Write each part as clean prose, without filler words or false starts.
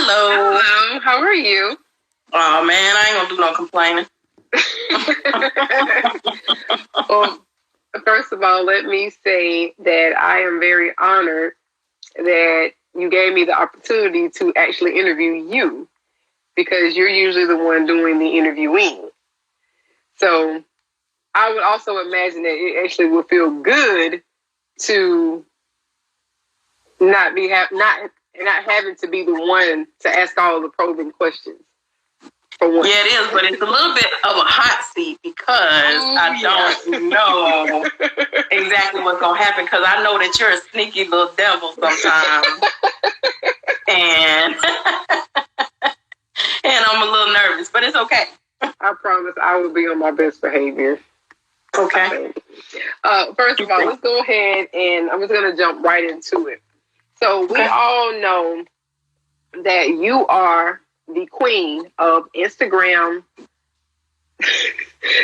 Hello. Hello. How are you? Oh man, I ain't gonna do no complaining. Well, first of all, let me say that I am very honored that you gave me the opportunity to actually interview you because you're usually the one doing the interviewing. So I would also imagine that it actually would feel good to not having to be the one to ask all the probing questions. For one. Yeah, it is, but it's a little bit of a hot seat because I don't know exactly what's gonna happen because I know that you're a sneaky little devil sometimes, and and I'm a little nervous, but it's okay. I promise I will be on my best behavior. Okay. First of all, let's go ahead and I'm just going to jump right into it. So we all know that you are the queen of Instagram.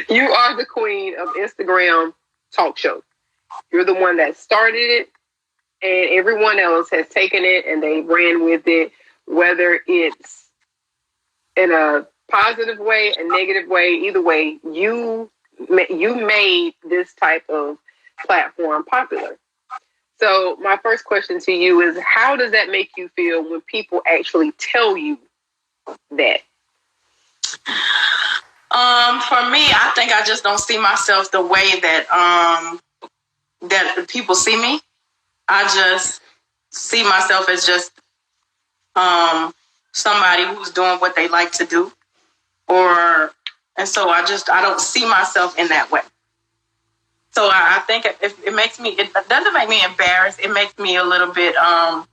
You are the queen of Instagram talk show. You're the one that started it, and everyone else has taken it and they ran with it, whether it's in a positive way, a negative way, either way, you made this type of platform popular. So my first question to you is, how does that make you feel when people actually tell you that? For me, I think I just don't see myself the way that that people see me. I just see myself as just somebody who's doing what they like to do, and so I don't see myself in that way. So I think it doesn't make me embarrassed. It makes me a little bit, I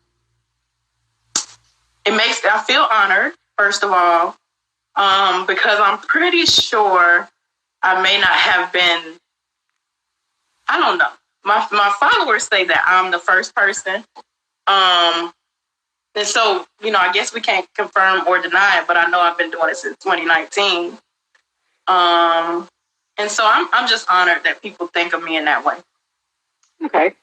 feel honored, first of all, because I'm pretty sure I may not have been, I don't know. My followers say that I'm the first person. And so, I guess we can't confirm or deny it, but I know I've been doing it since 2019. And so I'm just honored that people think of me in that way. Okay.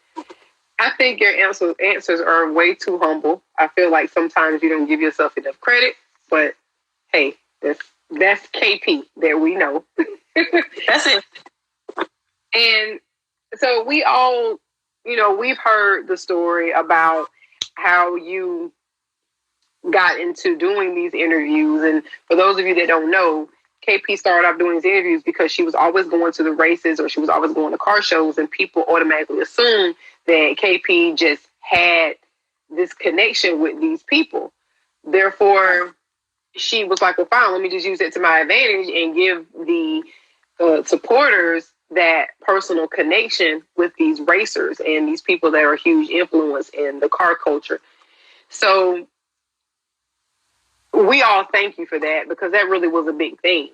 I think your answers are way too humble. I feel like sometimes you don't give yourself enough credit, but hey, that's KP that we know. That's it. And so we all, we've heard the story about how you got into doing these interviews. And for those of you that don't know, KP started off doing these interviews because she was always going to the races or she was always going to car shows, and people automatically assumed that KP just had this connection with these people. Therefore, she was like, well, fine, let me just use it to my advantage and give the supporters that personal connection with these racers and these people that are a huge influence in the car culture. So we all thank you for that because that really was a big thing.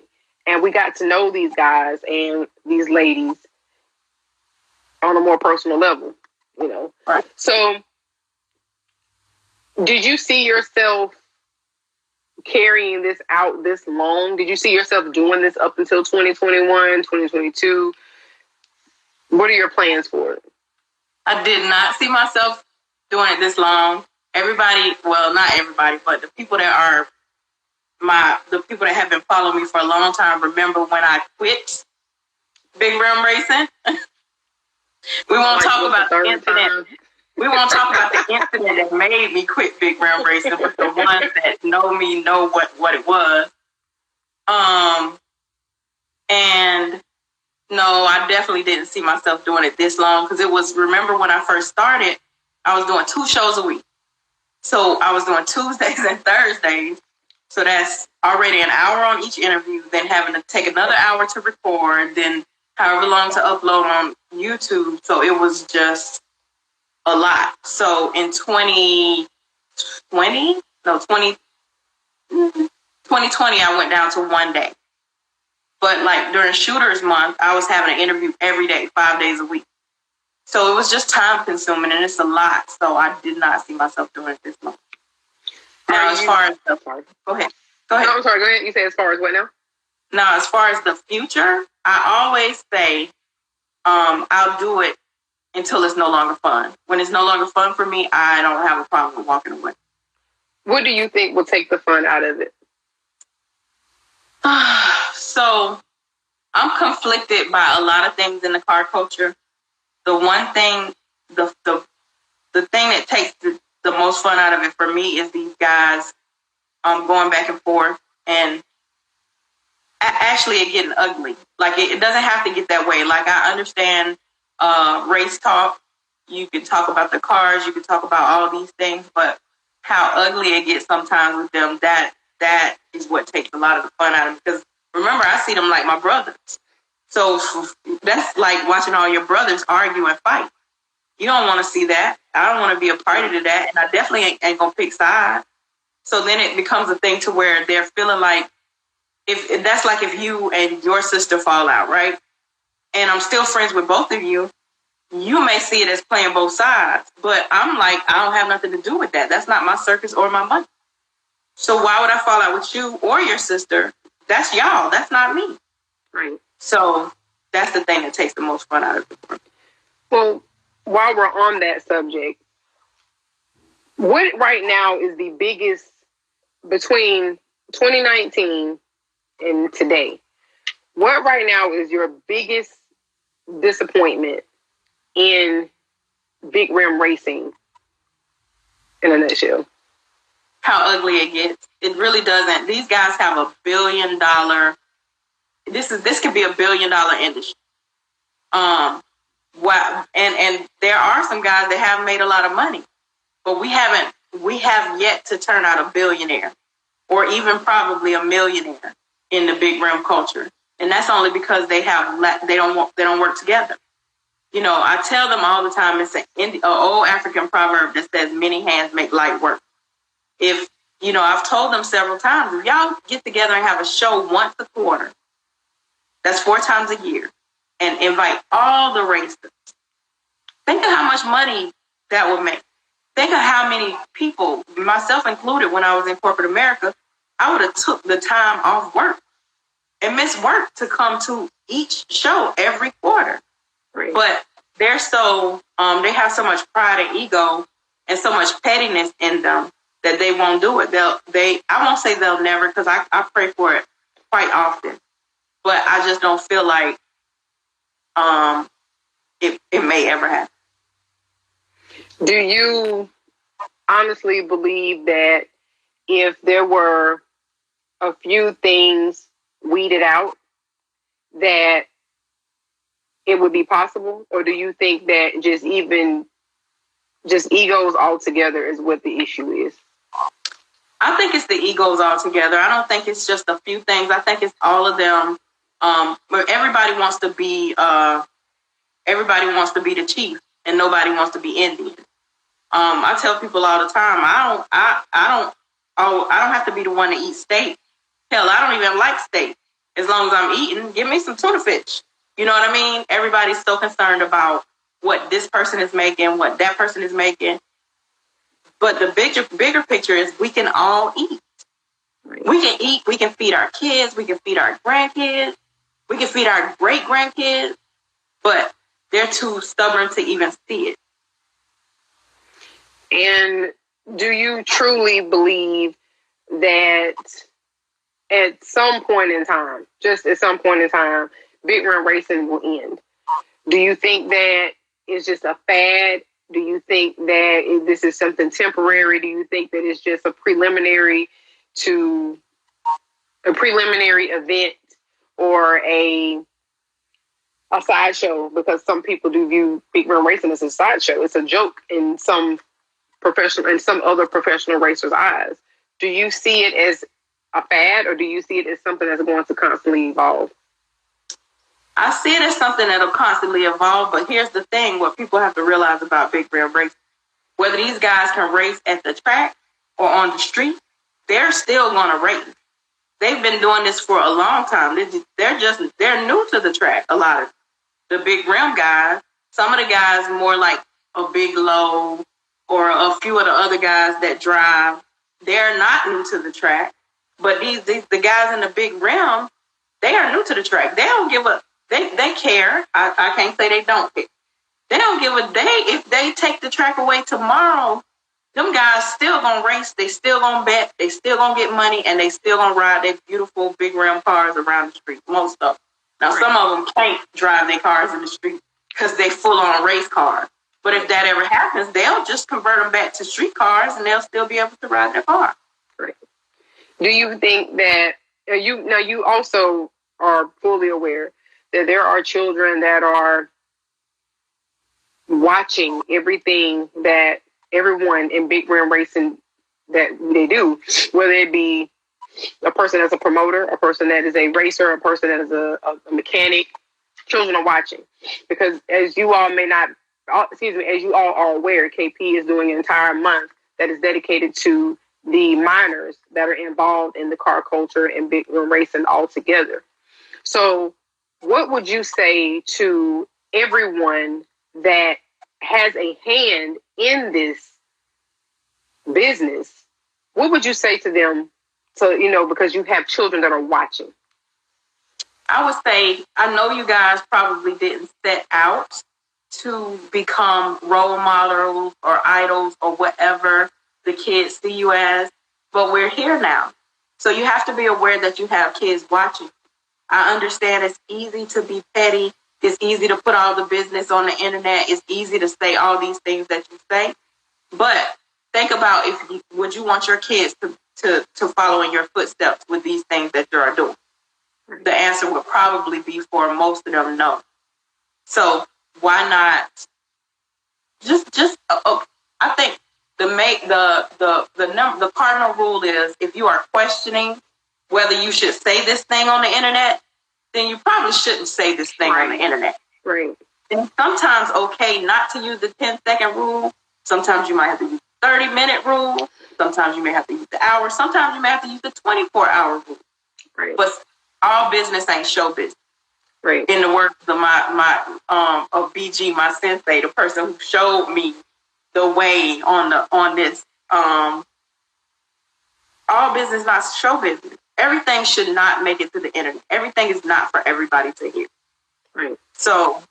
And we got to know these guys and these ladies on a more personal level, Right. So did you see yourself carrying this out this long? Did you see yourself doing this up until 2021, 2022? What are your plans for it? I did not see myself doing it this long. Everybody, well, not everybody, but the people that are the people that have been following me for a long time remember when I quit big rim racing. We won't talk about the incident. We won't talk about the incident that made me quit big rim racing, but the ones that know me know what it was. And no, I definitely didn't see myself doing it this long because remember when I first started, I was doing 2 shows a week. So I was doing Tuesdays and Thursdays. So that's already an hour on each interview, then having to take another hour to record, then however long to upload on YouTube. So it was just a lot. So in 2020, I went down to 1 day. But like during Shooters Month, I was having an interview every day, 5 days a week. So it was just time consuming and it's a lot. So I did not see myself doing it this month. Now, as far as the... Go ahead. No, I'm sorry. Go ahead. You say as far as what now? Now, as far as the future, I always say I'll do it until it's no longer fun. When it's no longer fun for me, I don't have a problem with walking away. What do you think will take the fun out of it? So I'm conflicted by a lot of things in the car culture. The one thing, the thing that takes the most fun out of it for me is these guys going back and forth and actually it getting ugly. Like it doesn't have to get that way. Like I understand race talk. You can talk about the cars. You can talk about all these things, but how ugly it gets sometimes with them, that is what takes a lot of the fun out of them. Because remember, I see them like my brothers. So that's like watching all your brothers argue and fight. You don't want to see that. I don't want to be a party to that. And I definitely ain't going to pick sides. So then it becomes a thing to where they're feeling like, if that's like if you and your sister fall out, right? And I'm still friends with both of you, you may see it as playing both sides. But I'm like, I don't have nothing to do with that. That's not my circus or my money. So why would I fall out with you or your sister? That's y'all. That's not me. Right. So that's the thing that takes the most fun out of it. Well, while we're on that subject, what right now is the biggest between 2019 and today? What right now is your biggest disappointment in big rim racing in a nutshell? How ugly it gets. It really doesn't. These guys have $1 billion. This could be $1 billion industry. And there are some guys that have made a lot of money, but we have yet to turn out a billionaire or even probably a millionaire in the big rim culture. And that's only because they don't work together. You know, I tell them all the time, it's an old African proverb that says many hands make light work. If, you know, I've told them several times, if y'all get together and have a show once a quarter, that's 4 times a year, and invite all the racers, think of how much money that would make. Think of how many people, myself included, when I was in corporate America, I would have took the time off work and missed work to come to each show every quarter. Right. But they're so, they have so much pride and ego and so much pettiness in them that they won't do it. I won't say they'll never, because I pray for it quite often. But I just don't feel like it may ever happen. Do you honestly believe that if there were a few things weeded out, that it would be possible? Or do you think that just egos altogether is what the issue is? I think it's the egos altogether. I don't think it's just a few things. I think it's all of them. But everybody wants to be the chief, and nobody wants to be Indian. I tell people all the time, I don't have to be the one to eat steak. Hell, I don't even like steak. As long as I'm eating, give me some tuna fish. You know what I mean? Everybody's so concerned about what this person is making, what that person is making. But the bigger picture is we can all eat. We can eat. We can feed our kids. We can feed our grandkids. We can feed our great-grandkids. But they're too stubborn to even see it. And do you truly believe that at some point in time, just at some point in time, big rim racing will end? Do you think that it's just a fad? Do you think that this is something temporary? Do you think that it's just a preliminary event or a sideshow? Because some people do view big rim racing as a sideshow. It's a joke in some other professional racers' eyes. Do you see it as a fad, or do you see it as something that's going to constantly evolve? I see it as something that'll constantly evolve, but here's the thing, what people have to realize about big rim racing. Whether these guys can race at the track or on the street, they're still going to race. They've been doing this for a long time. They're new to the track, a lot of the big rim guys. Some of the guys more like a Big Low or a few of the other guys that drive, they're not new to the track. But the guys in the big rim, they are new to the track. They don't give a they care. I can't say they don't care. They don't give a day if they take the track away tomorrow. them guys still gonna race, they still gonna bet, they still gonna get money, and they still gonna ride their beautiful big rim cars around the street. Most of them. Now, some of them can't drive their cars in the street because they full on race cars. But if that ever happens, they'll just convert them back to street cars, and they'll still be able to ride their car. Right. Do you think that you also are fully aware that there are children that are watching everything that everyone in big rim racing that they do, whether it be a person that's a promoter, a person that is a racer, a person that is a mechanic? Children are watching because, as you all are aware, KP is doing an entire month that is dedicated to the minors that are involved in the car culture and big rim racing altogether. So what would you say to everyone that has a hand in this business? What would you say to them? So, because you have children that are watching. I would say, I know you guys probably didn't set out to become role models or idols or whatever the kids see you as, but we're here now. So you have to be aware that you have kids watching. I understand it's easy to be petty. It's easy to put all the business on the internet. It's easy to say all these things that you say. But think about would you want your kids to follow in your footsteps with these things that you are doing? The answer would probably be for most of them, no. So why not I think the cardinal rule is, if you are questioning whether you should say this thing on the internet, then you probably shouldn't say this thing on the internet. Right. And sometimes okay not to use the 10-second rule. Sometimes you might have to use the 30-minute rule. Sometimes you may have to use the hour. Sometimes you may have to use the 24-hour rule. Right. But all business ain't show business. Right. In the words of of BG, my sensei, the person who showed me the way on this, all business not show business. Everything should not make it to the internet. Everything is not for everybody to hear. Right. So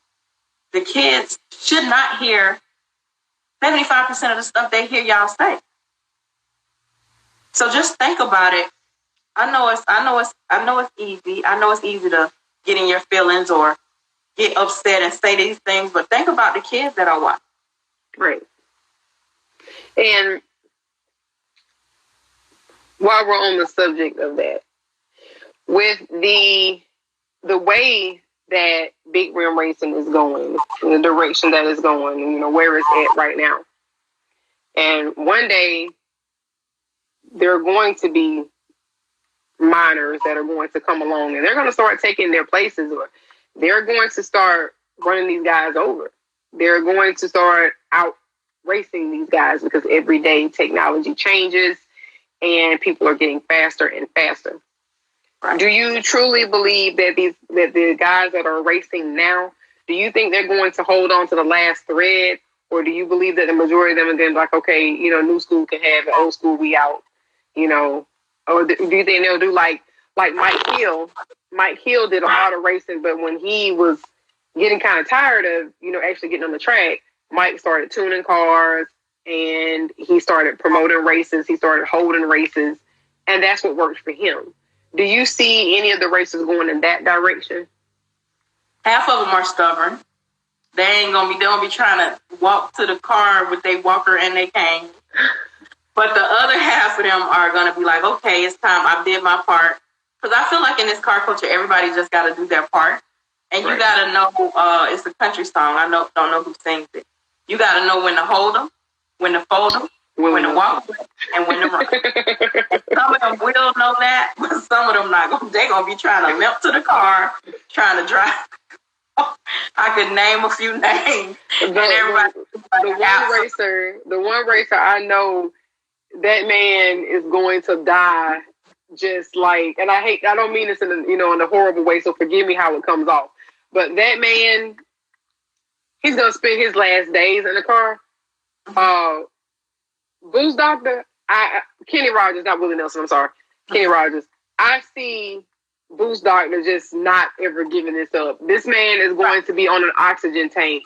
the kids should not hear 75% of the stuff they hear y'all say. So just think about it. I know it's easy. I know it's easy to get in your feelings or get upset and say these things, but think about the kids that are watching. Right. And while we're on the subject of that, with the way that big rim racing is going, the direction that it's going, where it's at right now. And one day there are going to be minors that are going to come along and they're going to start taking their places, or they're going to start running these guys over. They're going to start out racing these guys because every day technology changes and people are getting faster and faster. Right. Do you truly believe that the guys that are racing now, do you think they're going to hold on to the last thread, or do you believe that the majority of them are going to be like, okay, new school can have it, old school we out, or do you think they'll do like Mike Hill? Mike Hill did a lot of racing, but when he was getting kind of tired of, actually getting on the track, Mike started tuning cars and he started promoting races. He started holding races, and that's what worked for him. Do you see any of the racers going in that direction? Half of them are stubborn. They don't be trying to walk to the car with their walker and their cane. But the other half of them are going to be like, okay, it's time. I did my part. Because I feel like in this car culture, everybody just got to do their part. And you got to know, it's a country song. I don't know who sings it. You got to know when to hold them, when to fold them, when to walk them, and when to run. Some of them will know that, but some of them not. They're going to be trying to limp to the car, trying to drive. I could name a few names. The one racer I know, that man is going to die just like, and I don't mean this in a horrible way, so forgive me how it comes off. But that man, he's going to spend his last days in the car. Boost Doctor, Kenny Rogers, not Willie Nelson, I'm sorry. Kenny Rogers. I see Boost Doctor just not ever giving this up. This man is going to be on an oxygen tank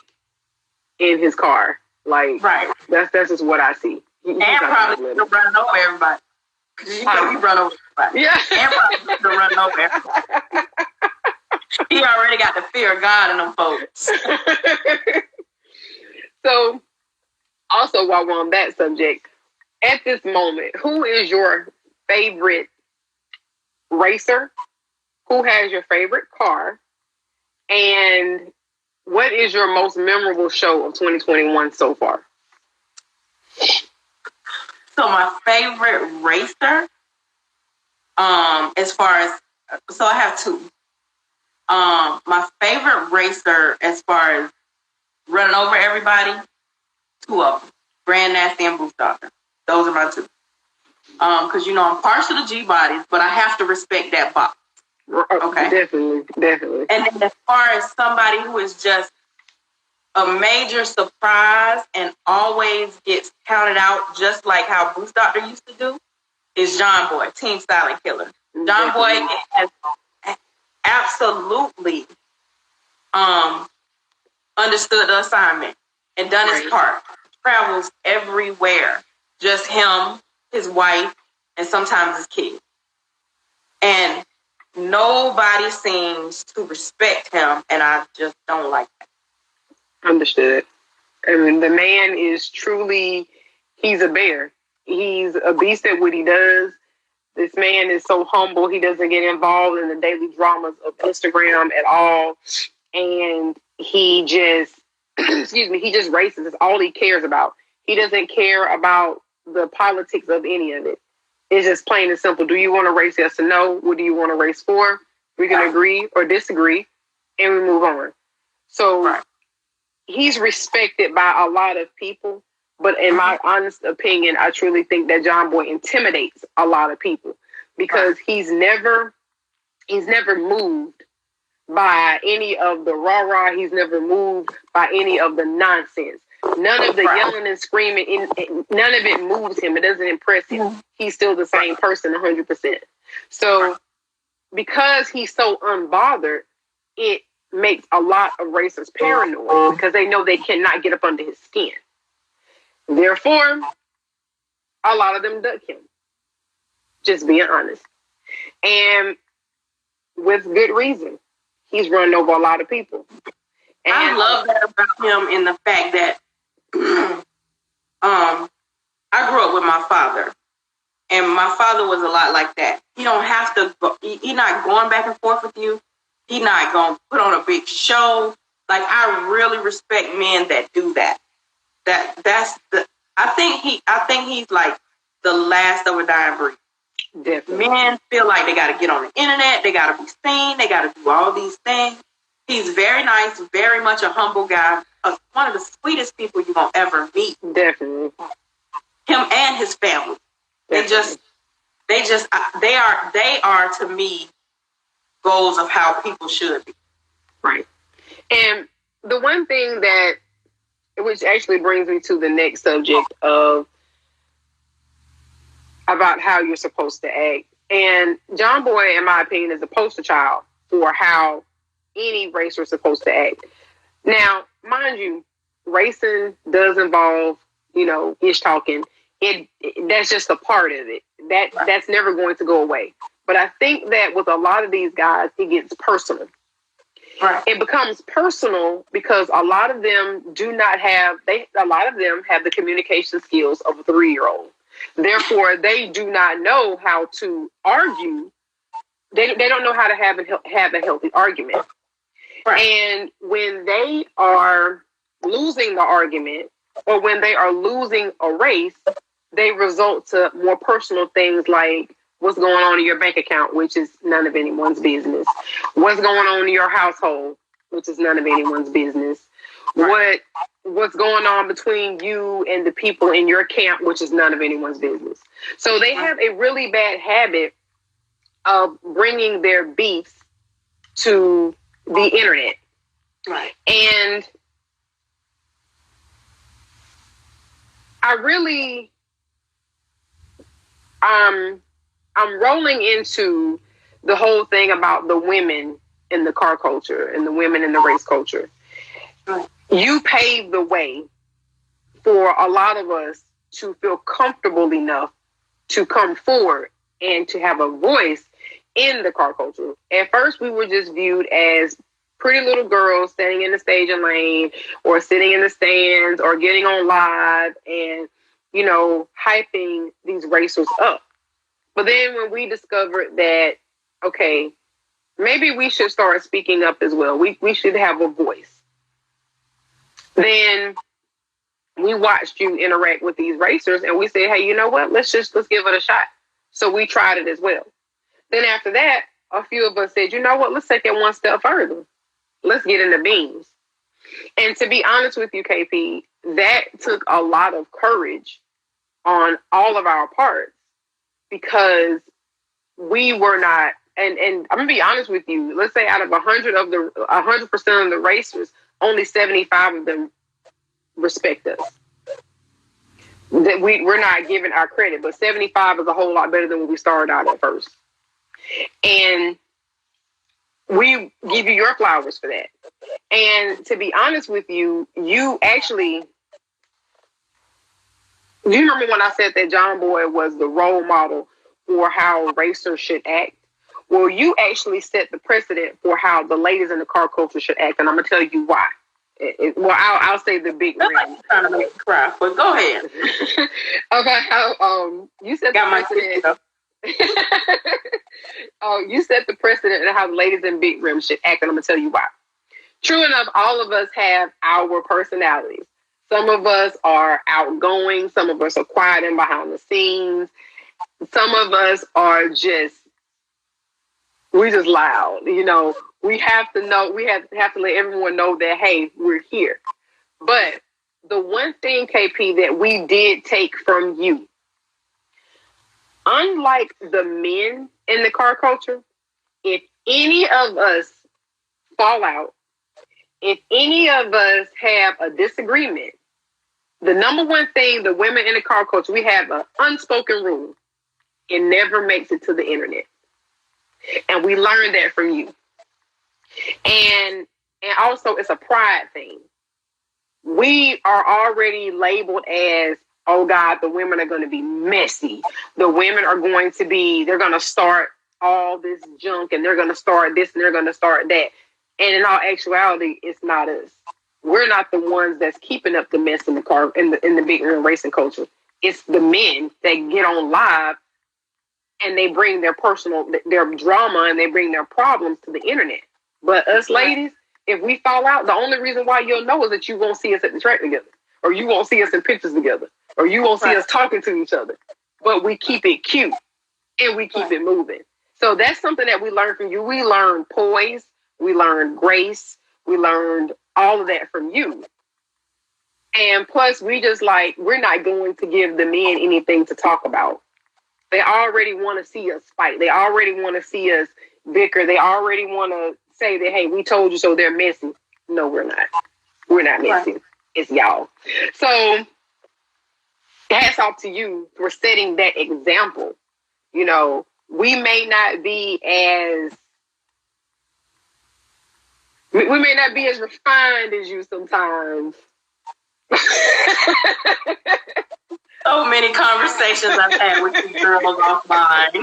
in his car. Like, that's just what I see. And probably still running over everybody. Because you know he run over everybody. Yeah. And probably still running over everybody. He already got the fear of God in them folks. So, also while we're on that subject, at this moment, who is your favorite racer? Who has your favorite car? And what is your most memorable show of 2021 so far? So my favorite racer, as far as, so I have two. My favorite racer as far as running over everybody, two of them, Grand Nasty and Boost Doctor. Those are my two. Because, you know, I'm partial to G-bodies, but I have to respect that box. Okay? Definitely. And then as far as somebody who is just a major surprise and always gets counted out just like how Boost Doctor used to do, is John Boy, Team Silent Killer. John Boy has absolutely understood the assignment and done his part. Travels everywhere. Just him, his wife, and sometimes his kids. And nobody seems to respect him, and I just don't like that. Understood. I mean, the man is truly, he's a bear. He's a beast at what he does. This man is so humble. He doesn't get involved in the daily dramas of Instagram at all. And he just, he just races. It's all he cares about. He doesn't care about the politics of any of it. It's just plain and simple. Do you want to race? Yes or no? What do you want to race for? We can agree or disagree, and we move on. So he's respected by a lot of people. But in my honest opinion, I truly think that John Boy intimidates a lot of people because he's never moved by any of the rah-rah. He's never moved by any of the nonsense. None of the yelling and screaming, none of it moves him. It doesn't impress him. He's still the same person 100%. So because he's so unbothered, it makes a lot of racers paranoid because they know they cannot get up under his skin. Therefore, a lot of them duck him. Just being honest. And with good reason. He's running over a lot of people. And I love that about him in the fact that I grew up with my father. And my father was a lot like that. He don't have to go, he's not going back and forth with you. He's not going to put on a big show. Like, I really respect men that do that. I think he's like the last of a dying breed. Definitely. Men feel like they got to get on the internet, they got to be seen, they got to do all these things. He's very nice, very much a humble guy, one of the sweetest people you're gonna ever meet. Definitely. Him and his family. Definitely. They are to me goals of how people should be. Right. And the one thing that, which actually brings me to the next subject of about how you're supposed to act. And John Boy, in my opinion, is a poster child for how any racer is supposed to act. Now, mind you, racing does involve, ish talking. That's just a part of it. That's never going to go away. But I think that with a lot of these guys, it gets personal. Right. It becomes personal because a lot of them have the communication skills of a 3-year-old. Therefore, they do not know how to argue. They don't know how to have a healthy argument. Right. And when they are losing the argument or when they are losing a race, they result to more personal things like what's going on in your bank account, which is none of anyone's business. What's going on in your household, which is none of anyone's business. Right. What's going on between you and the people in your camp, which is none of anyone's business. So they have a really bad habit of bringing their beefs to the internet. Right. And I really, I'm rolling into the whole thing about the women in the car culture and the women in the race culture. Right. You paved the way for a lot of us to feel comfortable enough to come forward and to have a voice in the car culture. At first, we were just viewed as pretty little girls standing in the staging lane or sitting in the stands or getting on live and, you know, hyping these racers up. But then when we discovered that, okay, maybe we should start speaking up as well. We should have a voice. Then we watched you interact with these racers and we said, hey, you know what? Let's give it a shot. So we tried it as well. Then after that, a few of us said, you know what? Let's take it one step further. Let's get into beams. And to be honest with you, KP, that took a lot of courage on all of our parts because we were not, and I'm gonna be honest with you, let's say out of 100% of the racers, only 75 of them respect us. That we're not giving our credit, but 75 is a whole lot better than when we started out at first. And we give you your flowers for that. And to be honest with you, you actually, do you remember when I said that John Boy was the role model for how racers should act? Well, you actually set the precedent for how the ladies in the car culture should act, and I'm gonna tell you why. I'll say the big ring. Like trying to make me cry, but go ahead. Okay, how you set the precedent. You set the precedent and how the ladies in big rims should act, and I'm gonna tell you why. True enough, all of us have our personalities. Some of us are outgoing, some of us are quiet and behind the scenes. Some of us are we're just loud. You know, we have to let everyone know that, hey, we're here. But the one thing, KP, that we did take from you, unlike the men in the car culture, if any of us fall out, if any of us have a disagreement, the number one thing, the women in the car culture, we have an unspoken rule. It never makes it to the internet. And we learned that from you. And also it's a pride thing. We are already labeled as, oh God, the women are going to be messy. The women are going to be, they're going to start all this junk and they're going to start this and they're going to start that. And in all actuality, it's not us. We're not the ones that's keeping up the mess in the car, in the big ring racing culture. It's the men that get on live and they bring their drama and they bring their problems to the internet. But us ladies, if we fall out, the only reason why you'll know is that you won't see us at the track together, or you won't see us in pictures together, or you won't see us talking to each other. But we keep it cute and we keep it moving. So that's something that we learned from you. We learned poise, we learned grace, we learned all of that from you. And plus, we're not going to give the men anything to talk about. They already want to see us fight. They already want to see us bicker. They already want to say that, hey, we told you so, they're messy. No, we're not. We're not messy. Right. It's y'all. So hats off to you for setting that example. You know, we may not be as refined as you sometimes. So many conversations I've had with you girls offline.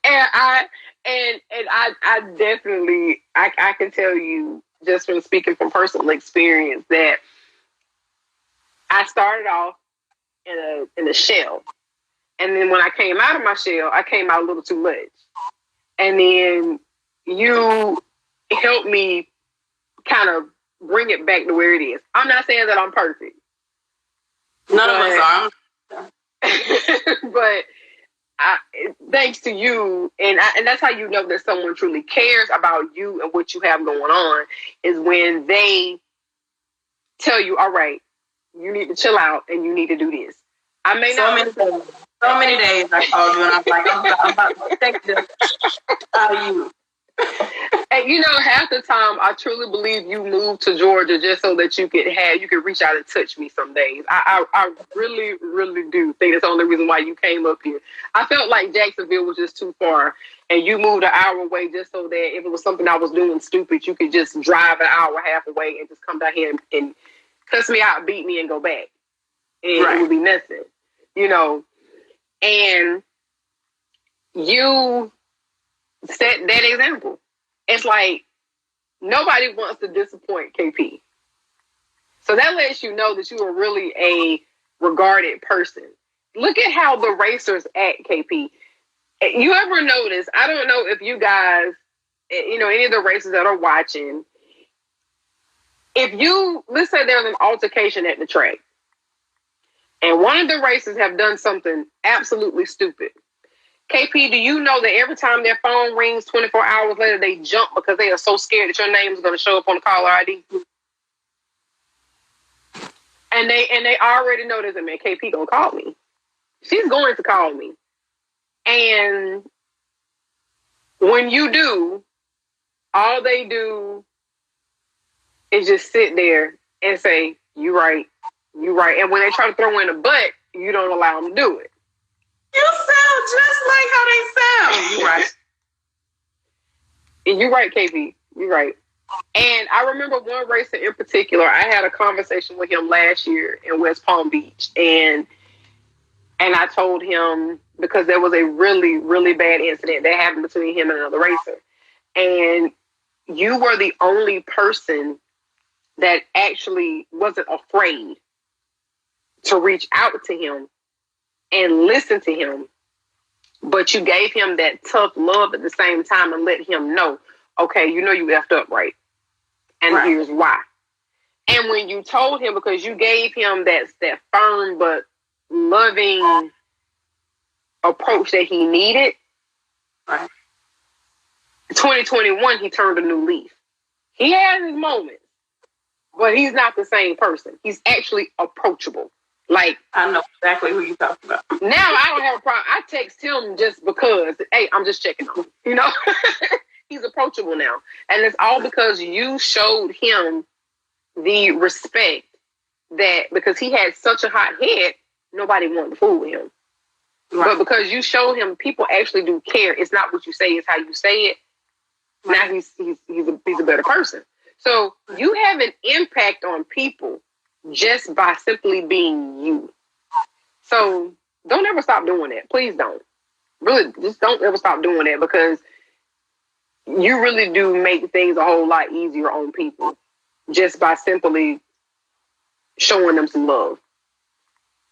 And I definitely I can tell you just from speaking from personal experience that I started off in a shell. And then when I came out of my shell, I came out a little too much. And then you helped me kind of bring it back to where it is. I'm not saying that I'm perfect. None of us are. But thanks to you, and that's how you know that someone truly cares about you and what you have going on, is when they tell you, all right, you need to chill out and you need to do this. I may not. So many days I called you and I'm like, I'm about to take this out of you. And you know, half the time I truly believe you moved to Georgia just so that you could reach out and touch me some days. I really, really do think that's the only reason why you came up here. I felt like Jacksonville was just too far and you moved an hour away just so that if it was something I was doing stupid, you could just drive an hour, half away and just come down here and cuss me out, beat me and go back. and it would be nothing, you know. And you set that example. It's like nobody wants to disappoint KP. So that lets you know that you are really a regarded person. Look at how the racers act, KP. You ever notice, I don't know if you guys, you know, any of the racers that are watching, if you, let's say there's an altercation at the track, and one of the racers have done something absolutely stupid. KP, do you know that every time their phone rings 24 hours later, they jump because they are so scared that your name is going to show up on the caller ID? And they already know that, man, KP going to call me. She's going to call me. And when you do, all they do is just sit there and say, you right. And when they try to throw in a butt, you don't allow them to do it. You sound just like how they sound. You right. You're right, KP. You're right. And I remember one racer in particular, I had a conversation with him last year in West Palm Beach. And I told him, because there was a really, really bad incident that happened between him and another racer. And you were the only person that actually wasn't afraid to reach out to him and listen to him. But you gave him that tough love at the same time and let him know, okay, you know you effed up, right? And here's why. And when you told him, because you gave him that firm but loving approach that he needed, 2021, he turned a new leaf. He has his moments, but he's not the same person. He's actually approachable. Like, I know exactly who you're talking about. Now I don't have a problem. I text him just because, hey, I'm just checking on him, you know? He's approachable now. And it's all because you showed him the respect that, because he had such a hot head, nobody wanted to fool with him. Right. But because you showed him people actually do care, it's not what you say, it's how you say it. Now he's a better person. So you have an impact on people just by simply being you. So don't ever stop doing that. Please don't. Really, just don't ever stop doing that, because you really do make things a whole lot easier on people just by simply showing them some love.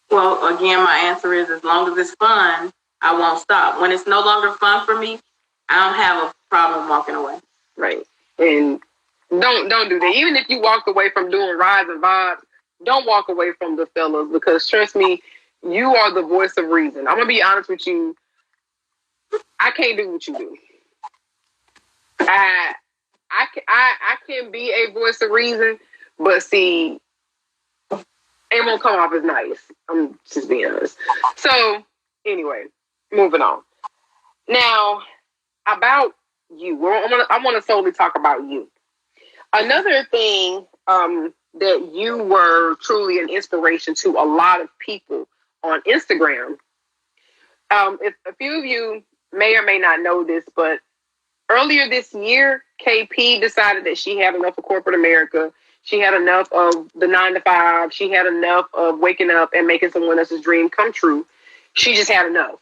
Well, again, my answer is, as long as it's fun, I won't stop. When it's no longer fun for me, I don't have a problem walking away. Right. And don't do that. Even if you walked away from doing Rydes N Vybes, don't walk away from the fellas, because trust me, you are the voice of reason. I'm going to be honest with you. I can't do what you do. I can be a voice of reason, but see, it won't come off as nice. I'm just being honest. So anyway, moving on. Now, about you. I want to solely talk about you. Another thing that you were truly an inspiration to a lot of people on Instagram. If a few of you may or may not know this, but earlier this year, KP decided that she had enough of corporate America. She had enough of the 9 to 5. She had enough of waking up and making someone else's dream come true. She just had enough.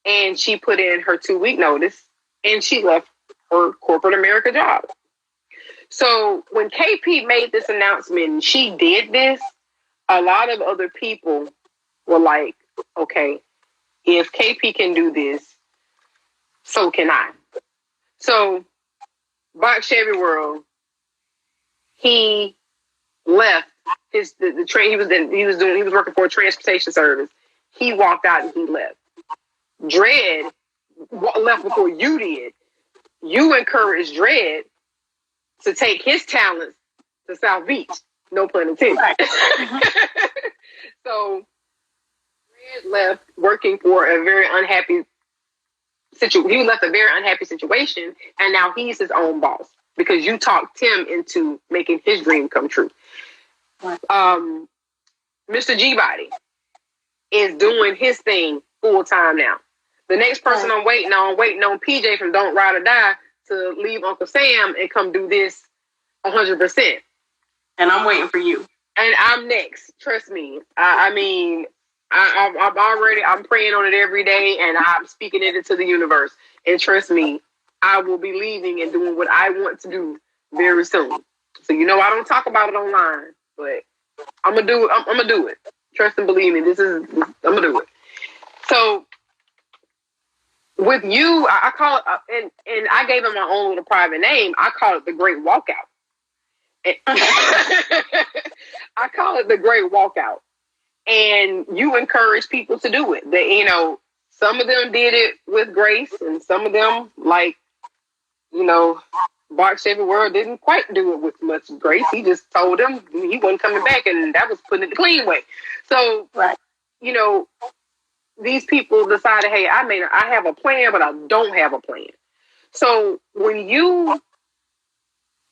And she put in her 2-week notice and she left her corporate America job. So when KP made this announcement and she did this, a lot of other people were like, okay, if KP can do this, so can I. So Box Chevy World, he left the train. He was working for a transportation service. He walked out and he left. Dread left before you did. You encouraged Dread to take his talents to South Beach. No pun intended. Right. So Dread left working for a very unhappy situation. He left a very unhappy situation, and now he's his own boss because you talked him into making his dream come true. Right. Mr. G-Body is doing his thing full time now. The next person I'm waiting on PJ from Don't Ride or Die to leave Uncle Sam and come do this 100%. And I'm waiting for you. And I'm next. Trust me. I mean, I'm praying on it every day, and I'm speaking it into the universe. And trust me, I will be leaving and doing what I want to do very soon. So I don't talk about it online, but I'm gonna do it. I'm gonna do it. Trust and believe me. I'm gonna do it. So with you, I call it, and I gave it my own little private name. I call it the Great Walkout. I call it the Great Walkout. And you encourage people to do it. Some of them did it with grace, and some of them, like, Bart Shaving World didn't quite do it with much grace. He just told them he wasn't coming back, and that was putting it the clean way. So, right. These people decided, hey, I have a plan, but I don't have a plan. So when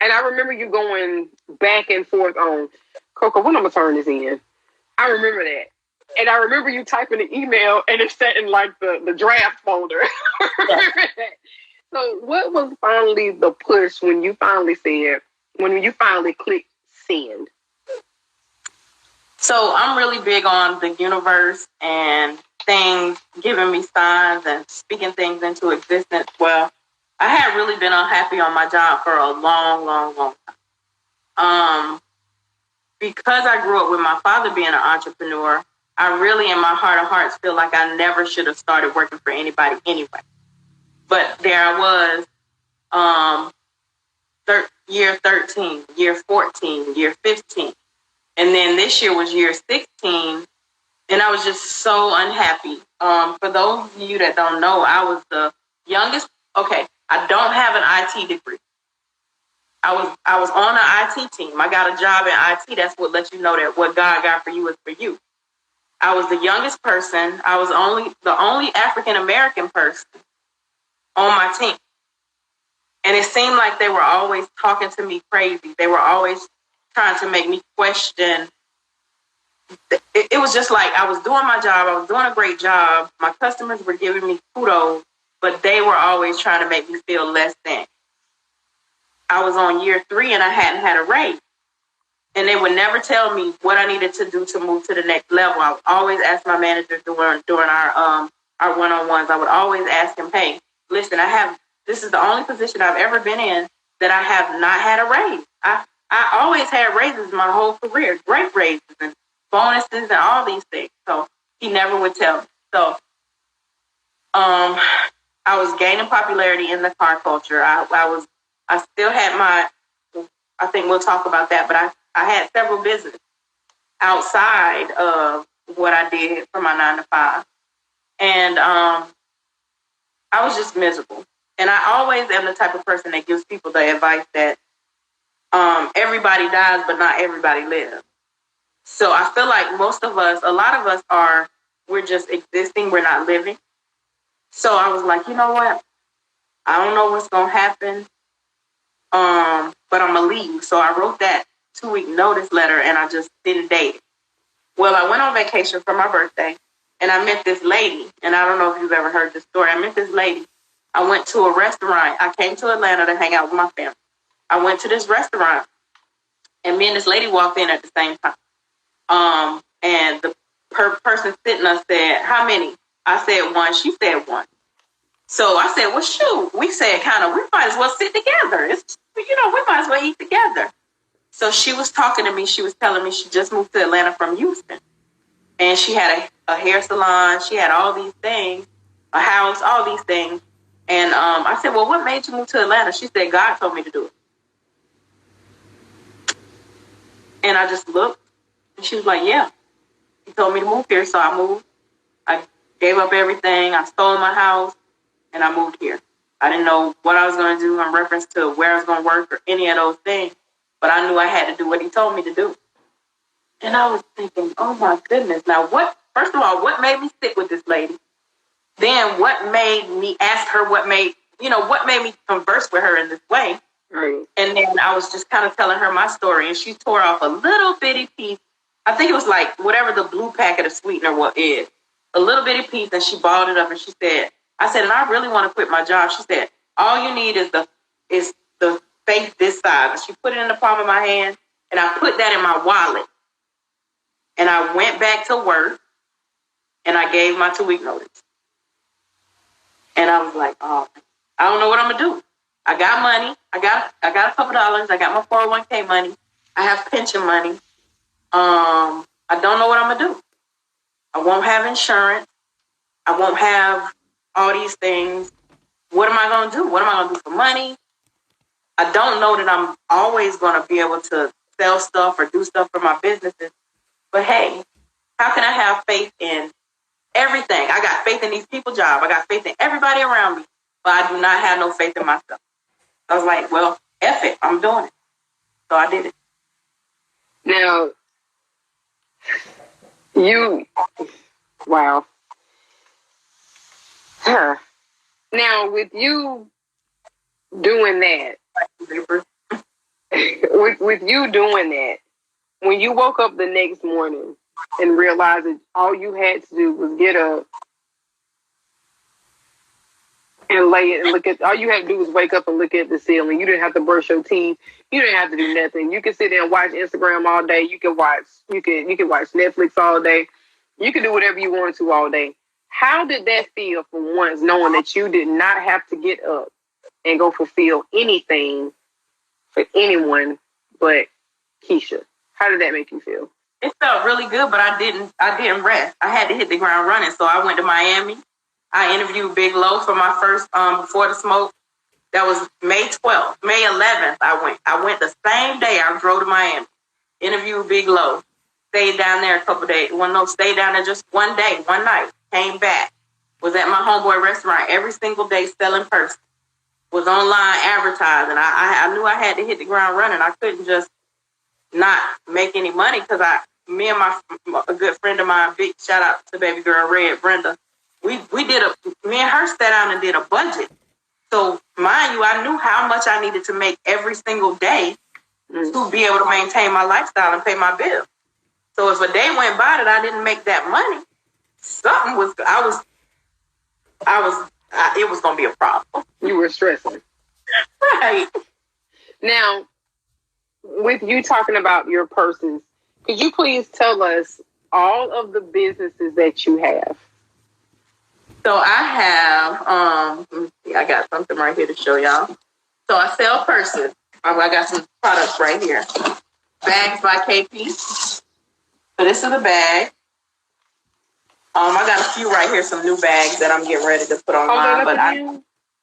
and I remember you going back and forth on, Koko, when I'm going to turn this in? I remember that. And I remember you typing an email and it's set in like the draft folder. Remember that. So what was finally the push when you finally clicked send? So I'm really big on the universe and things giving me signs and speaking things into existence. Well, I had really been unhappy on my job for a long, long, long time. Because I grew up with my father being an entrepreneur, I really, in my heart of hearts, feel like I never should have started working for anybody anyway. But there I was, year 13, year 14, year 15. And then this year was year 16. And I was just so unhappy. For those of you that don't know, I was the youngest. Okay, I don't have an IT degree. I was on an IT team. I got a job in IT. That's what lets you know that what God got for you is for you. I was the youngest person. I was the only African American person on my team. And it seemed like they were always talking to me crazy. They were always trying to make me question. It was just like I was doing my job. I was doing a great job. My customers were giving me kudos, but they were always trying to make me feel less than. I was on year 3 and I hadn't had a raise. And they would never tell me what I needed to do to move to the next level. I would always ask my manager during our one-on-ones. I would always ask him, hey, listen, this is the only position I've ever been in that I have not had a raise. I always had raises my whole career, great raises and bonuses and all these things. So he never would tell me. So I was gaining popularity in the car culture. I still had I think we'll talk about that, but I had several businesses outside of what I did for my 9 to 5. And I was just miserable. And I always am the type of person that gives people the advice that everybody dies, but not everybody lives. So I feel like a lot of us we're just existing, we're not living. So I was like, you know what? I don't know what's going to happen, but I'm going to leave. So I wrote that 2-week notice letter and I just didn't date it. Well, I went on vacation for my birthday and I met this lady. And I don't know if you've ever heard this story. I met this lady. I went to a restaurant. I came to Atlanta to hang out with my family. I went to this restaurant and me and this lady walked in at the same time. And the person sitting there said, how many? I said 1. She said 1. So I said, well, shoot. We said we might as well sit together. We might as well eat together. So she was talking to me. She was telling me she just moved to Atlanta from Houston. And she had a hair salon. She had all these things, a house, all these things. And I said, well, what made you move to Atlanta? She said, God told me to do it. And I just looked. And she was like, yeah. He told me to move here. So I moved. I gave up everything. I sold my house. And I moved here. I didn't know what I was going to do in reference to where I was going to work or any of those things. But I knew I had to do what he told me to do. And I was thinking, oh my goodness. Now first of all, what made me stick with this lady? Then what made me ask her what made me converse with her in this way? Right. And then I was just kind of telling her my story and she tore off a little bitty piece. I think it was like whatever the blue packet of sweetener is. A little bitty piece and she balled it up and she said, I said, and I really want to quit my job. She said, all you need is the faith this size. And she put it in the palm of my hand and I put that in my wallet. And I went back to work and I gave my 2-week notice. And I was like, oh, I don't know what I'm going to do. I got money. I got a couple dollars. I got my 401k money. I have pension money. I don't know what I'm going to do. I won't have insurance. I won't have all these things. What am I going to do? What am I going to do for money? I don't know that I'm always going to be able to sell stuff or do stuff for my businesses. But hey, how can I have faith in everything? I got faith in these people's job. I got faith in everybody around me. But I do not have no faith in myself. I was like, well, F it. I'm doing it. So I did it. Now, wow. Huh. Now, with you doing that, with you doing that, when you woke up the next morning and realized that all you had to do was get up and lay it and look at, all you had to do was wake up and look at the ceiling. You didn't have to brush your teeth. You didn't have to do nothing. You could sit there and watch Instagram all day. You could watch Netflix all day. You could do whatever you wanted to all day. How did that feel for once, knowing that you did not have to get up and go fulfill anything for anyone but Keisha? How did that make you feel? It felt really good, but I didn't rest. I had to hit the ground running. So I went to Miami. I interviewed Big Low for my first Before the Smoke. That was May 12th. May 11th I went the same day I drove to Miami. Interviewed Big Low. Stayed down there a couple days. Stayed down there just one day, one night. Came back. Was at my homeboy restaurant every single day selling person. Was online advertising. I knew I had to hit the ground running. I couldn't just not make any money because me and a good friend of mine, big shout out to baby girl Red, Brenda, me and her sat down and did a budget. So mind you, I knew how much I needed to make every single day to be able to maintain my lifestyle and pay my bills. So if a day went by that I didn't make that money, it was going to be a problem. You were stressing. Right. Now, with you talking about your purses, could you please tell us all of the businesses that you have? So I have, I got something right here to show y'all. So I sell purses. I got some products right here. Bags by KP. So this is a bag. I got a few right here, some new bags that I'm getting ready to put online.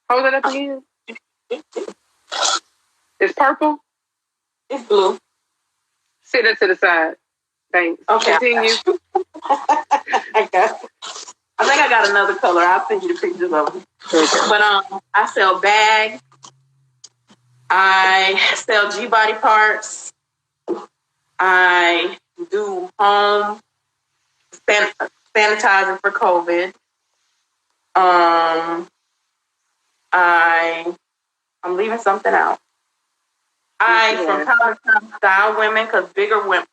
Hold it up again. It's purple? It's blue. Sit it to the side. Thanks. Okay. Continue. I think I got another color. I'll send you the pictures of them. But I sell bags. I sell G-body parts. I do home sanitizing for COVID. I'm leaving something out. From time to time, style women, because bigger women,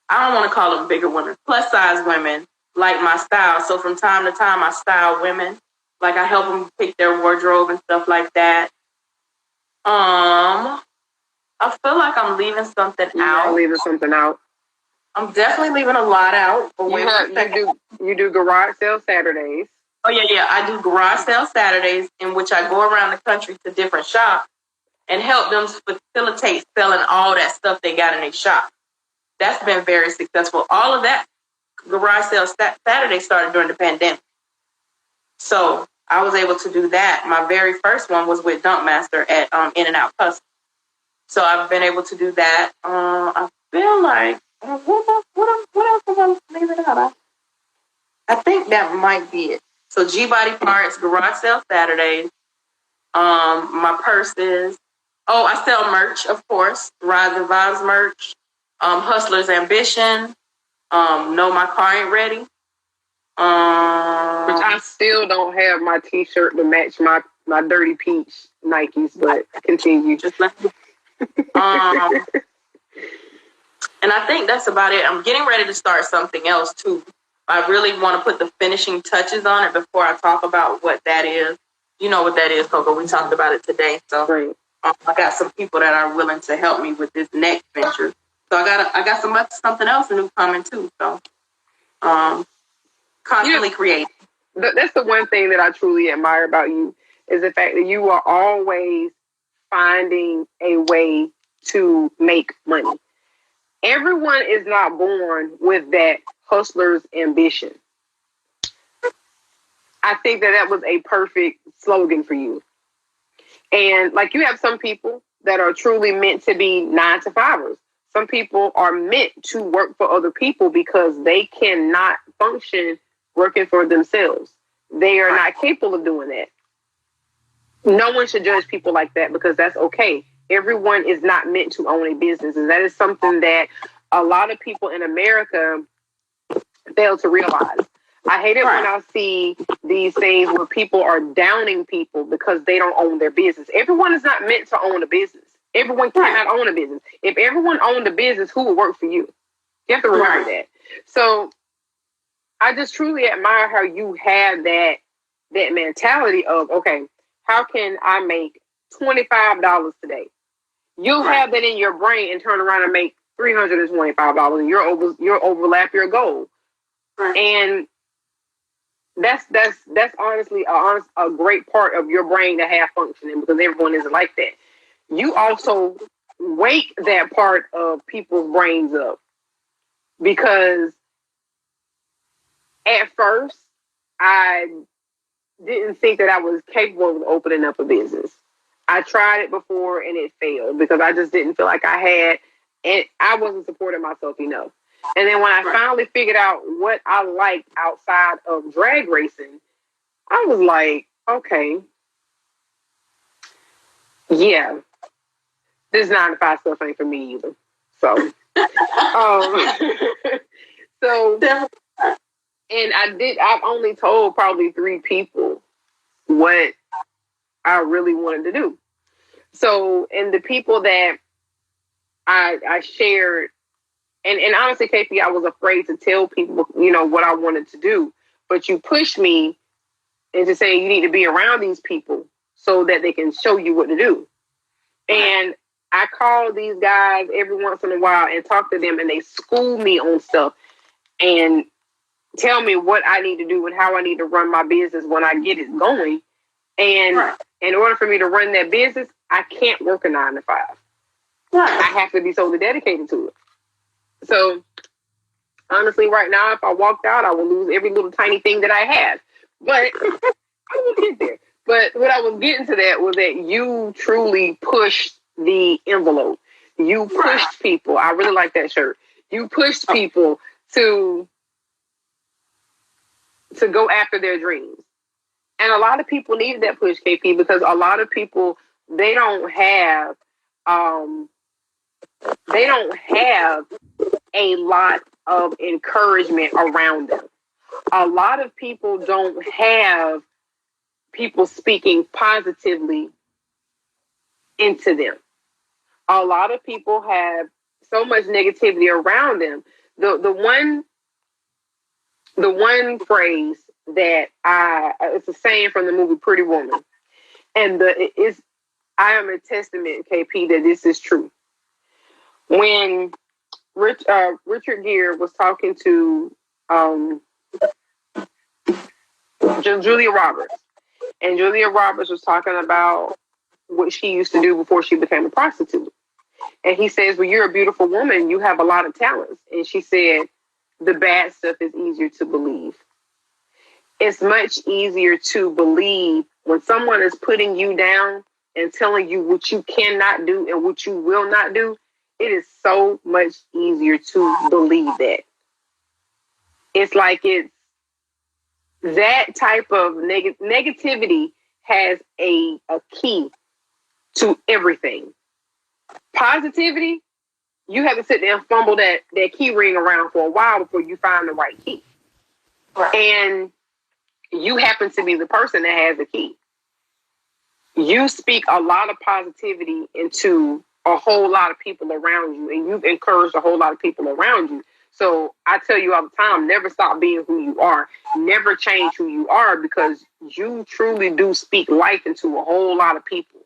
I don't want to call them bigger women, plus size women like my style. So from time to time, I style women. Like I help them pick their wardrobe and stuff like that. I feel like I'm leaving something out. Leaving something out. I'm definitely leaving a lot out. You do garage sale Saturdays. Oh, yeah. I do garage sale Saturdays in which I go around the country to different shops and help them facilitate selling all that stuff they got in their shop. That's been very successful. All of that garage sale Saturday started during the pandemic. So I was able to do that. My very first one was with Dumpmaster at In-N-Out Custom. So I've been able to do that. I feel like, what else am I leaving out? I think that might be it. So G-body parts, garage sale Saturdays, my purses. Oh, I sell merch, of course. Rydes N Vybes merch, Hustler's Ambition, No, My Car Ain't Ready. Which I still don't have my t-shirt to match my Dirty Peach Nikes, but continue. Just let me. And I think that's about it. I'm getting ready to start something else too. I really want to put the finishing touches on it before I talk about what that is. You know what that is, Koko. We talked about it today. So right. I got some people that are willing to help me with this next venture. So I got something else new coming too. So constantly creating. That's the one thing that I truly admire about you is the fact that you are always finding a way to make money. Everyone is not born with that hustler's ambition. I think that was a perfect slogan for you. And like you have some people that are truly meant to be 9-to-5ers. Some people are meant to work for other people because they cannot function working for themselves. They are not capable of doing that. No one should judge people like that because that's okay. Everyone is not meant to own a business. And that is something that a lot of people in America fail to realize. I hate it when I see these things where people are downing people because they don't own their business. Everyone is not meant to own a business. Everyone cannot own a business. If everyone owned a business, who would work for you? You have to remember that. So I just truly admire how you have that mentality of, okay, how can I make $25 today? You'll have that in your brain and turn around and make $325 and you'll overlap your goal. And that's honestly a great part of your brain to have functioning because everyone isn't like that. You also wake that part of people's brains up because at first I didn't think that I was capable of opening up a business. I tried it before and it failed because I just didn't feel like I had, and I wasn't supporting myself enough. And then when I finally figured out what I liked outside of drag racing, I was like, okay, yeah, this 9-to-5 stuff ain't for me either. So, and I've only told probably 3 people what I really wanted to do. So, and the people that I shared, and honestly, KP, I was afraid to tell people, what I wanted to do. But you pushed me into saying you need to be around these people so that they can show you what to do. And I call these guys every once in a while and talk to them, and they school me on stuff and tell me what I need to do and how I need to run my business when I get it going. And in order for me to run that business, I can't work a 9-to-5. I have to be solely dedicated to it. So honestly, right now, if I walked out, I would lose every little tiny thing that I have. But I will get there. But what I was getting to that was that you truly pushed the envelope. You pushed people. I really like that shirt. You pushed people to go after their dreams. And a lot of people need that push, KP, because a lot of people, they don't have a lot of encouragement around them. A lot of people don't have people speaking positively into them. A lot of people have so much negativity around them. The one phrase that it's a saying from the movie Pretty Woman, and I am a testament, KP, that this is true. When Richard Gere was talking to Julia Roberts, and Julia Roberts was talking about what she used to do before she became a prostitute. And he says, well, you're a beautiful woman. You have a lot of talents. And she said, the bad stuff is easier to believe. It's much easier to believe when someone is putting you down and telling you what you cannot do and what you will not do. It is so much easier to believe that. It's like it's that type of negativity has a key to everything. Positivity, you have to sit there and fumble that key ring around for a while before you find the right key. And you happen to be the person that has the key. You speak a lot of positivity into a whole lot of people around you, and you've encouraged a whole lot of people around you. So I tell you all the time, never stop being who you are. Never change who you are, because you truly do speak life into a whole lot of people.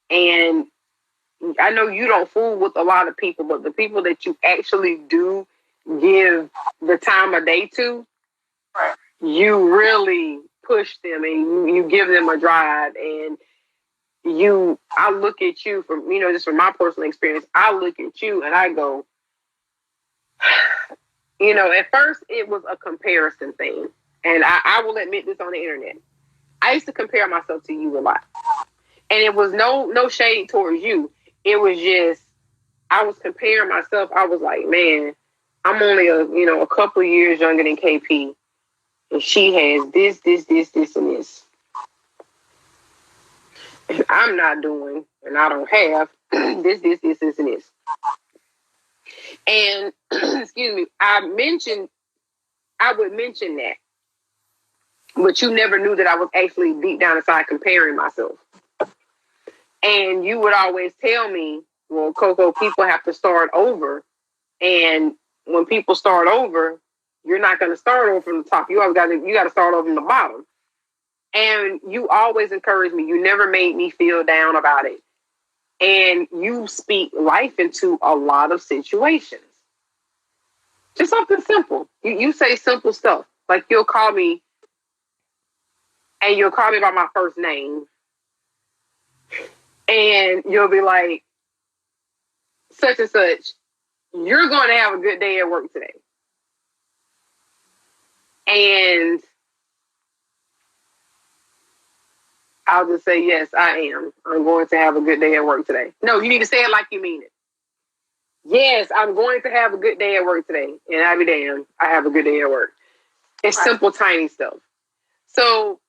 And I know you don't fool with a lot of people, but the people that you actually do give the time of day to, right, you really push them and you give them a drive. And I look at you from, just from my personal experience, I look at you and I go, at first it was a comparison thing. And I will admit this on the internet. I used to compare myself to you a lot. And it was no shade towards you. It was just, I was comparing myself. I was like, man, I'm only a couple of years younger than KP. And she has this, and this. And I'm not doing, and I don't have this, and this. And, excuse me, I would mention that. But you never knew that I was actually deep down inside comparing myself. And you would always tell me, well, Koko, people have to start over. And when people start over, you're not going to start over from the top. You got to start over from the bottom. And you always encouraged me. You never made me feel down about it. And you speak life into a lot of situations. Just something simple. You say simple stuff. Like you'll call me by my first name. And you'll be like, such and such, you're going to have a good day at work today. And I'll just say, yes, I am. I'm going to have a good day at work today. No, you need to say it like you mean it. Yes, I'm going to have a good day at work today. And I'll be damned, I have a good day at work. It's right. Simple, tiny stuff. So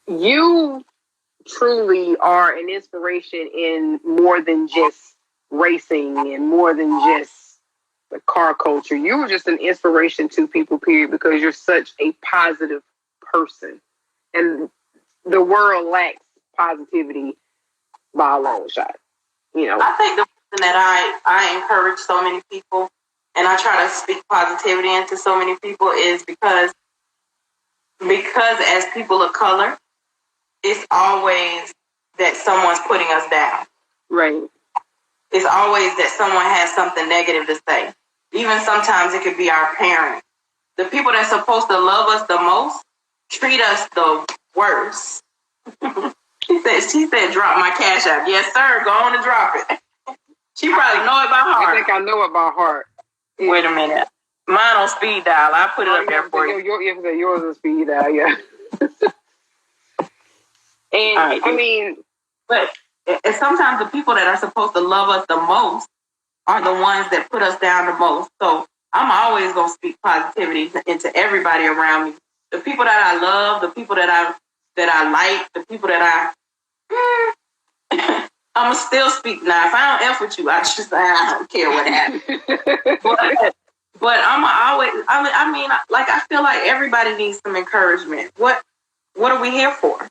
you truly are an inspiration in more than just racing and more than just the car culture. You were just an inspiration to people, period, because you're such a positive person. And the world lacks positivity by a long shot. I think the reason that I encourage so many people and I try to speak positivity into so many people is because as people of color, it's always that someone's putting us down. Right. It's always that someone has something negative to say. Even sometimes it could be our parents. The people that's supposed to love us the most treat us the worst. She said, drop my cash app. Yes, sir. Go on and drop it. She probably know it by heart. I think I know it by heart. Wait a minute. Mine on speed dial. I'll put it up there for you. Yours on speed dial, yeah. And right, I mean, but sometimes the people that are supposed to love us the most are the ones that put us down the most. So I'm always going to speak positivity into everybody around me. The people that I love, the people that I like, the people that I'm going to still speak now. If I don't F with you, I don't care what happens. but I'm always, I mean, like, I feel like everybody needs some encouragement. What are we here for?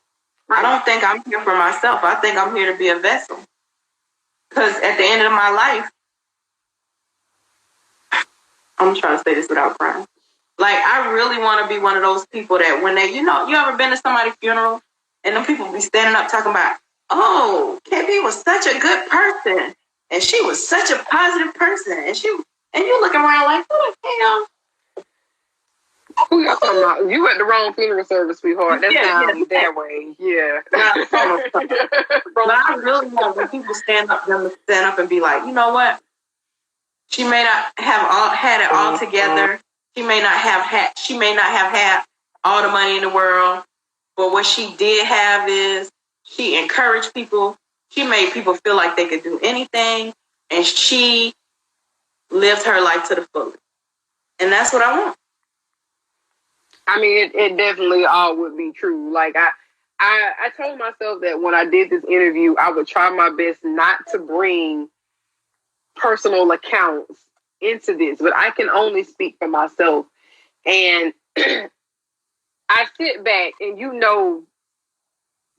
I don't think I'm here for myself. I think I'm here to be a vessel. Because at the end of my life, I'm trying to say this without crying. Like, I really want to be one of those people that when they, you ever been to somebody's funeral and them people be standing up talking about, oh, KB was such a good person and she was such a positive person and you looking around like, who the hell? Who y'all talking about? You at the wrong funeral service, sweetheart. That's down that way. Yeah. But I really want when people stand up and be like, you know what? She may not have had it all together. She may not have had all the money in the world. But what she did have is she encouraged people. She made people feel like they could do anything. And she lived her life to the fullest. And that's what I want. I mean, it definitely all would be true. Like, I told myself that when I did this interview, I would try my best not to bring personal accounts into this, but I can only speak for myself. And I sit back and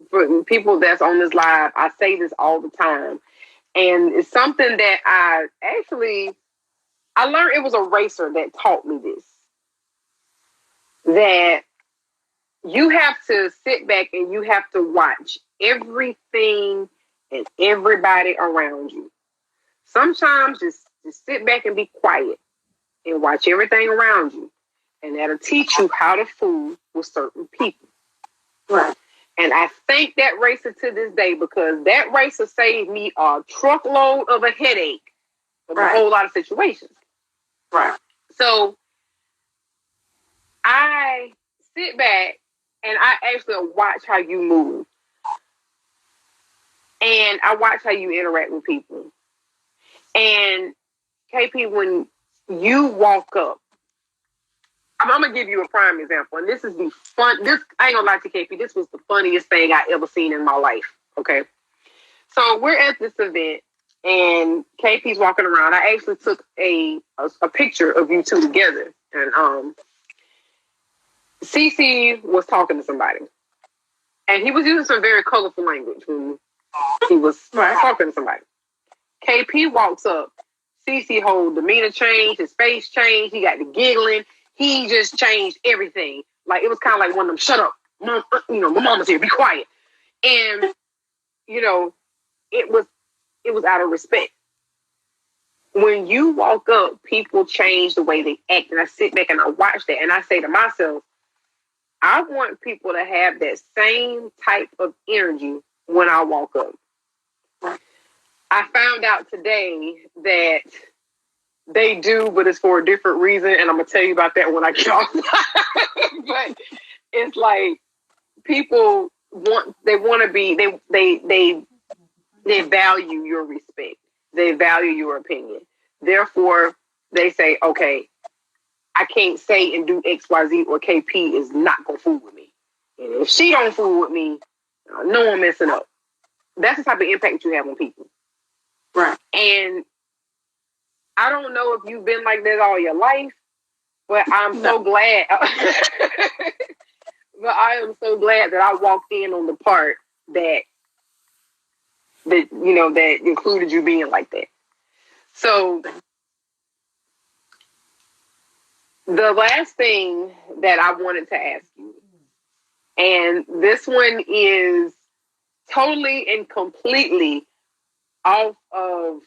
for people that's on this live, I say this all the time. And it's something that I learned. It was a racer that taught me this. That you have to sit back and you have to watch everything and everybody around you. Sometimes just sit back and be quiet and watch everything around you. And that'll teach you how to fool with certain people. Right. And I thank that racer to this day, because that racer saved me a truckload of a headache of a whole lot of situations. Right. So I sit back and I actually watch how you move. And I watch how you interact with people. And KP, when you walk up, I'm going to give you a prime example. And this is the fun. I ain't going to lie to KP. This was the funniest thing I ever seen in my life. Okay. So we're at this event and KP's walking around. I actually took a picture of you two together. And CC was talking to somebody. And he was using some very colorful language when he was talking to somebody. KP walks up. CC whole demeanor changed. His face changed. He got the giggling. He just changed everything. Like, it was kind of like one of them, shut up. Mom, my mama's here. Be quiet. And, it was out of respect. When you walk up, people change the way they act. And I sit back and I watch that. And I say to myself, I want people to have that same type of energy when I walk up. I found out today that they do, but it's for a different reason. And I'm going to tell you about that when I get off. But it's like people they value your respect. They value your opinion. Therefore, they say, okay, I can't say and do X, Y, Z, or KP is not going to fool with me. And if she don't fool with me, I know I'm messing up. That's the type of impact you have on people. Right. And I don't know if you've been like that all your life, but I'm so glad. But I am so glad that I walked in on the part that included you being like that. So the last thing that I wanted to ask you, and this one is totally and completely off of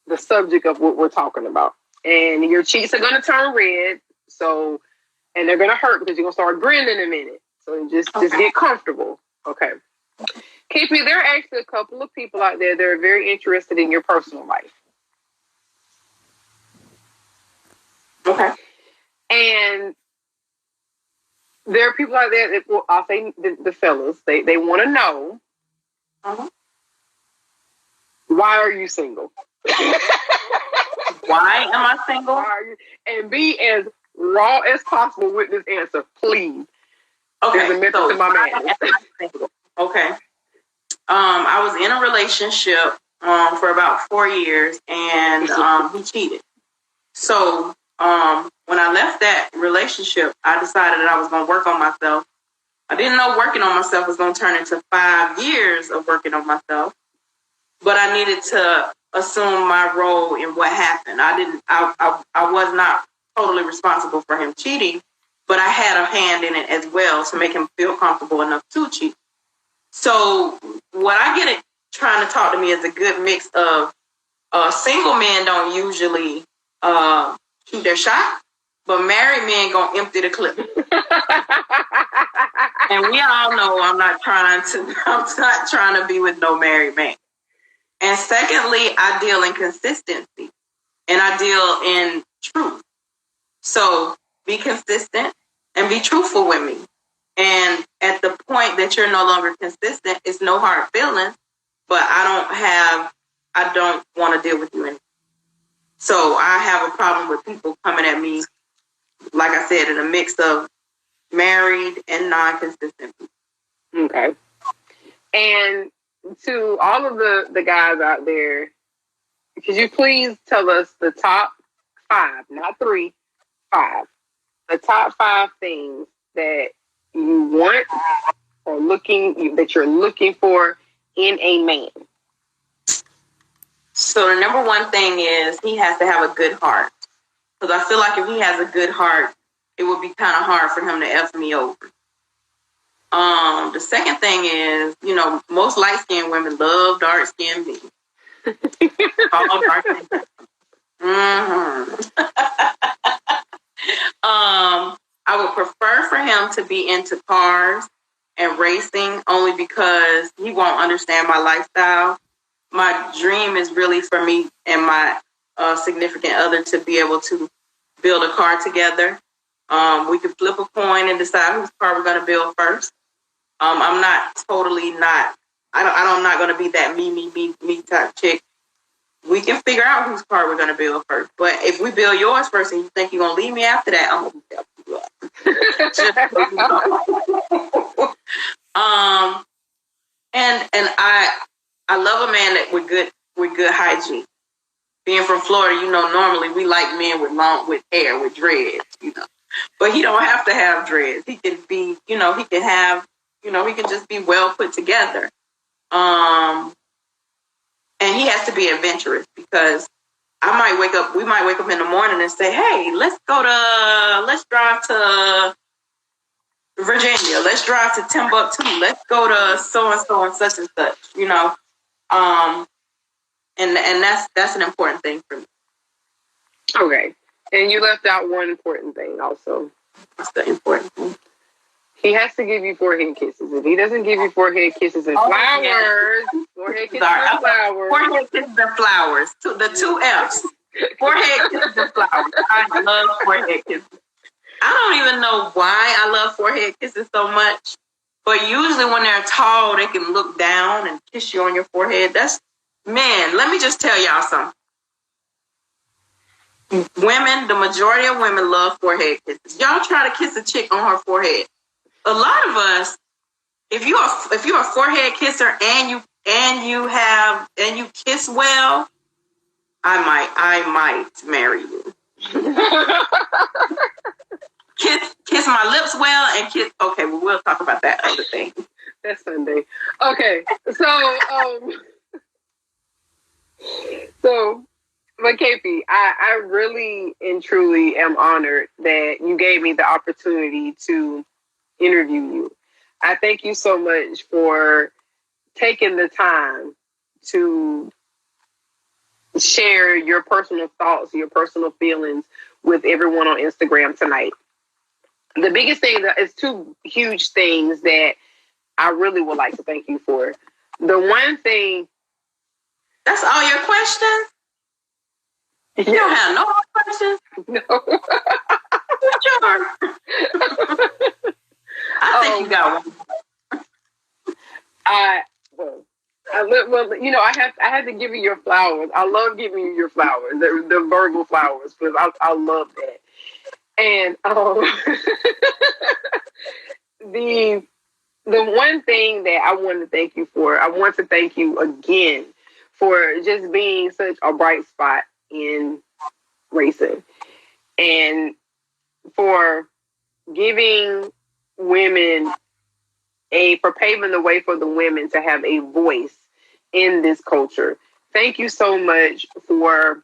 the subject of what we're talking about. And your cheeks are going to turn red. So, and they're going to hurt because you're going to start grinning in a minute. So just get comfortable. Okay. KP, there are actually a couple of people out there that are very interested in your personal life. Okay. And there are people out there that, well, I'll say the fellas, they want to know, why are you single? Why am I single? And be as raw as possible with this answer, please. Okay. So, to my man. Okay. I was in a relationship for about 4 years, and he cheated. So when I left that relationship, I decided that I was going to work on myself. I didn't know working on myself was going to turn into 5 years of working on myself, but I needed to assume my role in what happened. I was not totally responsible for him cheating, but I had a hand in it as well to make him feel comfortable enough to cheat. So what I get it trying to talk to me is a good mix of single men don't usually shoot their shot, but married men gonna empty the clip. And we all know I'm not trying to be with no married man. And secondly, I deal in consistency and I deal in truth. So be consistent and be truthful with me. And at the point that you're no longer consistent, it's no hard feelings, but I don't want to deal with you anymore. So I have a problem with people coming at me, like I said, in a mix of married and non-consistent people. Okay. And to all of the guys out there, could you please tell us the top 5, not 3, 5, the top 5 things that you want or that you're looking for in a man? So the number one thing is he has to have a good heart. Because I feel like if he has a good heart, it would be kind of hard for him to F me over. The second thing is, most light-skinned women love dark-skinned men. All dark-skinned. I would prefer for him to be into cars and racing only because he won't understand my lifestyle. My dream is really for me and my significant other to be able to build a car together. We could flip a coin and decide whose car we're going to build first. I'm not totally not. I'm not going to be that me type chick. We can figure out whose car we're going to build first. But if we build yours first and you think you're going to leave me after that, I'm going to help you up. And I love a man that with good hygiene. Being from Florida, normally we like men with hair, with dreads, But he don't have to have dreads. He can be, he can just be well put together. And he has to be adventurous because we might wake up in the morning and say, hey, let's drive to Virginia. Let's drive to Timbuktu. Let's go to so-and-so and such, and that's an important thing for me. Okay. And you left out one important thing also. What's the important thing? He has to give you forehead kisses. If he doesn't give you forehead kisses and flowers, yes. Forehead kisses and flowers. Forehead kisses and flowers. The two F's. Forehead kisses and flowers. I love forehead kisses. I don't even know why I love forehead kisses so much, but usually when they're tall, they can look down and kiss you on your forehead. Man, let me just tell y'all something. Women, the majority of women love forehead kisses. Y'all try to kiss a chick on her forehead. A lot of us, if you're a forehead kisser and you kiss well, I might marry you. kiss my lips well and kiss. Okay, well, we'll talk about that other thing. That's Sunday. Okay, but KP, I really and truly am honored that you gave me the opportunity to interview you. I thank you so much for taking the time to share your personal thoughts, your personal feelings with everyone on Instagram tonight. The biggest thing is two huge things that I really would like to thank you for. The one thing... That's all your questions? You don't have no more questions? No. Sure. I think you got one. I had to give you your flowers. I love giving you your flowers, the verbal flowers, because I love that. And the one thing that I want to thank you for, I want to thank you again for just being such a bright spot in racing and for giving women for paving the way for the women to have a voice in this culture. Thank you so much for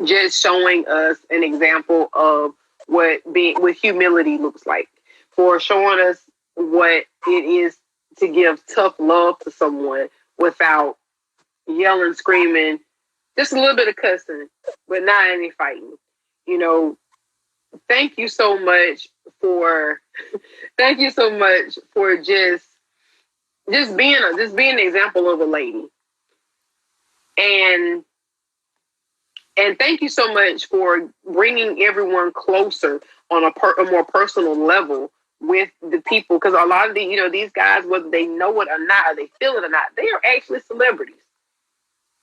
just showing us an example of what humility looks like, for showing us what it is to give tough love to someone without yelling, screaming, just a little bit of cussing, but not any fighting. Thank you so much for just being an example of a lady. And thank you so much for bringing everyone closer on a more personal level with the people. Because a lot of these guys, whether they know it or not, or they feel it or not, they are actually celebrities.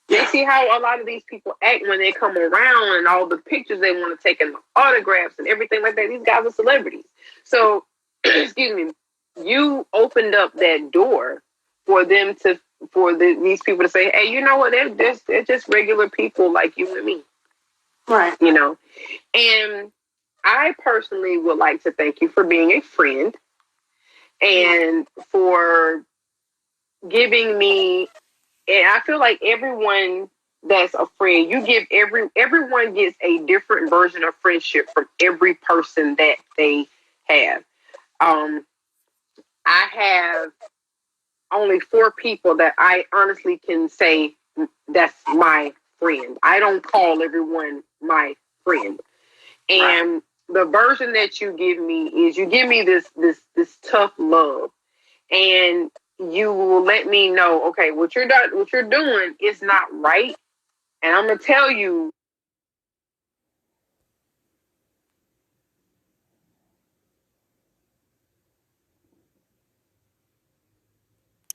Yeah. They see how a lot of these people act when they come around and all the pictures they want to take and the autographs and everything like that. These guys are celebrities. So, excuse me, you opened up that door for these people to say, hey, you know what? They're just regular people like you and me. Right. And I personally would like to thank you for being a friend and for giving me, and I feel like everyone that's a friend, you give everyone gets a different version of friendship from every person that they have. I have only 4 people that I honestly can say that's my friend. I don't call everyone my friend. And the version that you give me is you give me this tough love, and you will let me know, okay, what you're doing is not right, and I'm gonna tell you